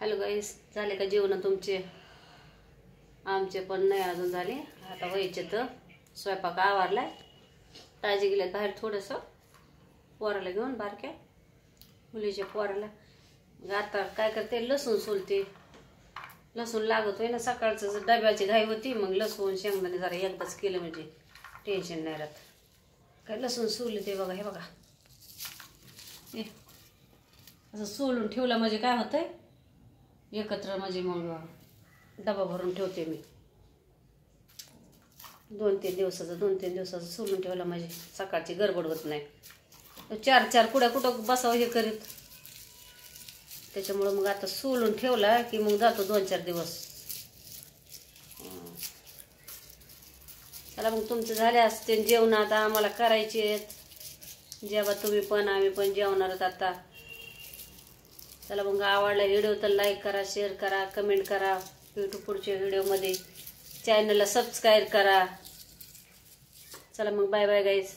Hello गाईस, झाले का जेवण तुमचे? आमचे पण नाही अजून झाले. आता व्हायचे तर स्वयंपाक आवरलाय. ताजी गेल्यात बाहेर थोडंसं पोराला घेऊन, बारक्या मुलीच्या पोराला. आता काय करते, लसूण सोलते. लसूण लागत होय ना, सकाळचं डब्याची घाई होती. मग लसूण शेंगदाणे जरा एकदाच केलं म्हणजे टेन्शन नाही राहत. काय लसूण सोलते बघा, हे बघा. असं सोलून ठेवलं म्हणजे काय होतंय, एकत्र म्हणजे मग डबा भरून ठेवते मी. 2-3 दिवसाचं सोलून ठेवलं म्हणजे सकाळची गडबड होत नाही. 4 कुड्या कुठं बसावं हे करीत. त्याच्यामुळं मग आता सोलून ठेवला की मग जातो 2-4 दिवस. चला मग तुमचं झाले असते जेवण, आता आम्हाला करायचे आहेत. जेव्हा तुम्ही पण आम्ही पण जेवणारच आता. चला मग, आवडला व्हिडिओ तर लाईक करा, शेअर करा, कमेंट करा. भेटू पुढच्या व्हिडिओमध्ये. चॅनलला सबस्क्राईब करा. चला मग, बाय बाय गाईस.